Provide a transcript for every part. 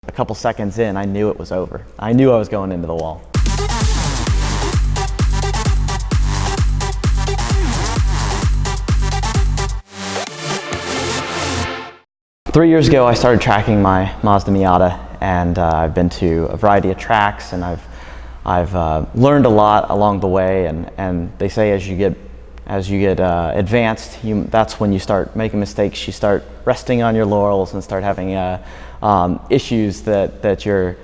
A couple seconds in, I knew it was over. I knew I was going into the wall. Three years ago, I started tracking my Mazda Miata, and I've been to a variety of tracks, and I've learned a lot along the way. And they say as you get advanced, that's when you start making mistakes. You start resting on your laurels and start having issues that you're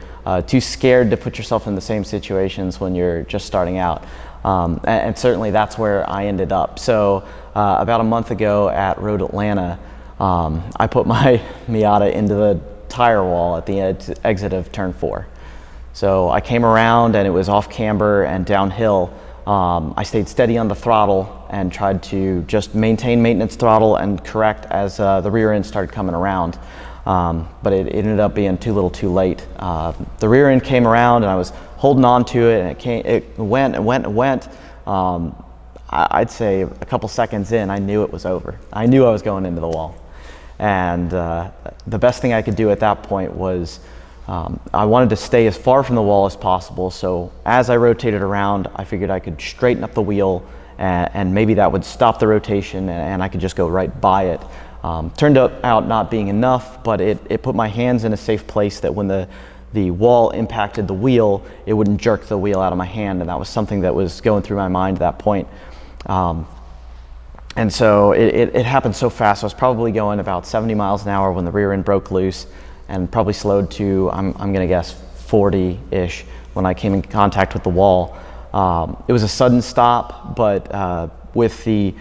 too scared to put yourself in the same situations when you're just starting out. And certainly that's where I ended up. So about a month ago at Road Atlanta, I put my Miata into the tire wall at the exit of turn 4. So I came around and it was off camber and downhill. I stayed steady on the throttle and tried to just maintain maintenance throttle and correct as the rear end started coming around. But it ended up being too little too late. The rear end came around and I was holding on to it, and it went. I'd say a couple seconds in, I knew it was over. I knew I was going into the wall. And the best thing I could do at that point was I wanted to stay as far from the wall as possible. So as I rotated around, I figured I could straighten up the wheel, and maybe that would stop the rotation and I could just go right by it. Turned out not being enough, but it put my hands in a safe place that when the wall impacted the wheel, it wouldn't jerk the wheel out of my hand, and that was something that was going through my mind at that point. And so it happened so fast. I was probably going about 70 miles an hour when the rear end broke loose, and probably slowed to, I'm gonna guess, 40-ish when I came in contact with the wall. It was a sudden stop, but with the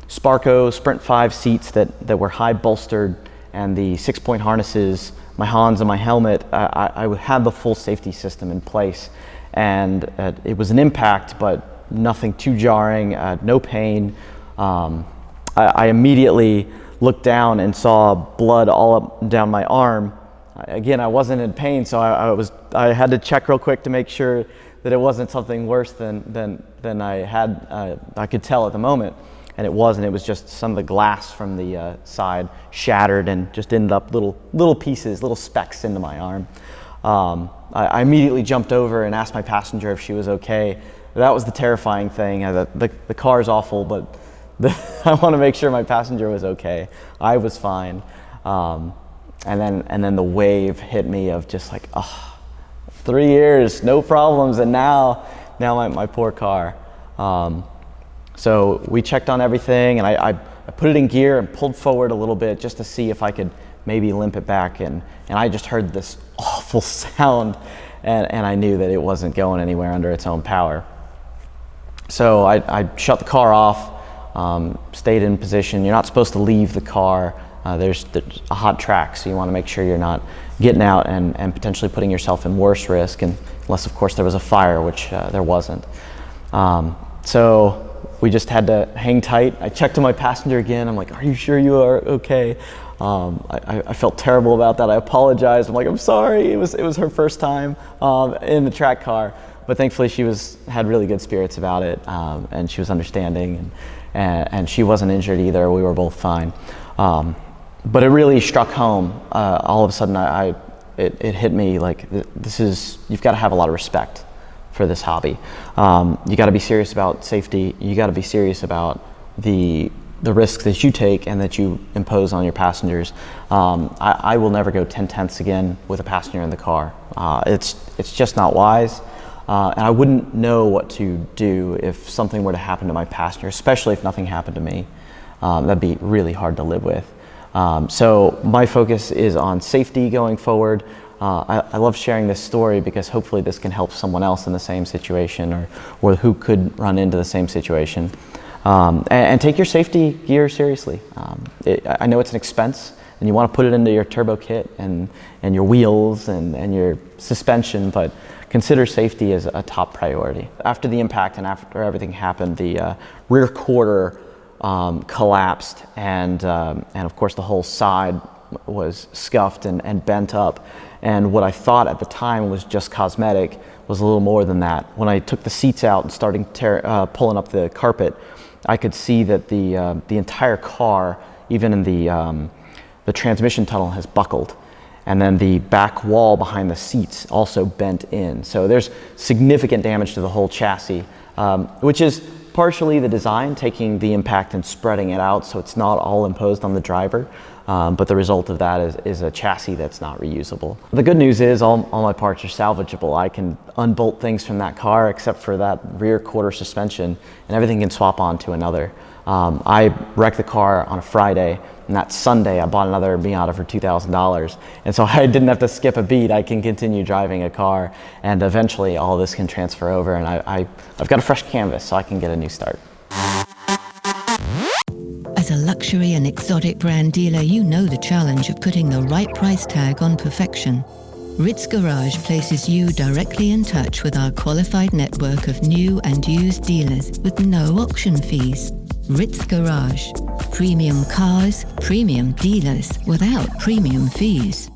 Sparco Sprint 5 seats that were high bolstered and the 6-point harnesses, my Hans and my helmet, I had the full safety system in place. And it was an impact, but nothing too jarring, no pain. I immediately looked down and saw blood all up and down my arm. Again, I wasn't in pain, so I had to check real quick to make sure that it wasn't something worse than I could tell at the moment. And it wasn't. It was just some of the glass from the side shattered and just ended up little pieces, little specks into my arm. I immediately jumped over and asked my passenger if she was okay. That was the terrifying thing. The car's awful, but I want to make sure my passenger was okay. I was fine. And then the wave hit me of just like, 3 years, no problems, and now my poor car. So we checked on everything, and I put it in gear and pulled forward a little bit just to see if I could maybe limp it back, and I just heard this awful sound, and I knew that it wasn't going anywhere under its own power. So I shut the car off, stayed in position. You're not supposed to leave the car. There's a hot track, so you want to make sure you're not getting out and potentially putting yourself in worse risk, and unless of course there was a fire, which there wasn't. So we just had to hang tight. I checked on my passenger again. I'm like, "Are you sure you are okay?" I felt terrible about that. I apologized. I'm like, "I'm sorry." It was her first time in the track car, but thankfully she had really good spirits about it, and she was understanding, and she wasn't injured either. We were both fine. But it really struck home. All of a sudden, it hit me like, you've got to have a lot of respect for this hobby. You got to be serious about safety. You got to be serious about the risks that you take and that you impose on your passengers. I will never go 10/10ths again with a passenger in the car. It's just not wise. And I wouldn't know what to do if something were to happen to my passenger, especially if nothing happened to me. That'd be really hard to live with. So my focus is on safety going forward. I love sharing this story because hopefully this can help someone else in the same situation or who could run into the same situation. And take your safety gear seriously. I know it's an expense, and you want to put it into your turbo kit and your wheels and your suspension, but consider safety as a top priority. After the impact and after everything happened, the rear quarter collapsed, and of course the whole side was scuffed and bent up. And what I thought at the time was just cosmetic was a little more than that. When I took the seats out and started pulling up the carpet, I could see that the entire car, even in the transmission tunnel, has buckled. and then the back wall behind the seats also bent in. So there's significant damage to the whole chassis, which is partially the design, taking the impact and spreading it out so it's not all imposed on the driver. But the result of that is a chassis that's not reusable. The good news is all my parts are salvageable. I can unbolt things from that car except for that rear quarter suspension, and everything can swap onto another. I wrecked the car on a Friday, and that Sunday I bought another Miata for $2,000. And so I didn't have to skip a beat. I can continue driving a car, and eventually all this can transfer over, and I've got a fresh canvas, so I can get a new start. As a luxury and exotic brand dealer, you know the challenge of putting the right price tag on perfection. Ritz Garage places you directly in touch with our qualified network of new and used dealers with no auction fees. Ritz Garage. Premium cars, premium dealers without premium fees.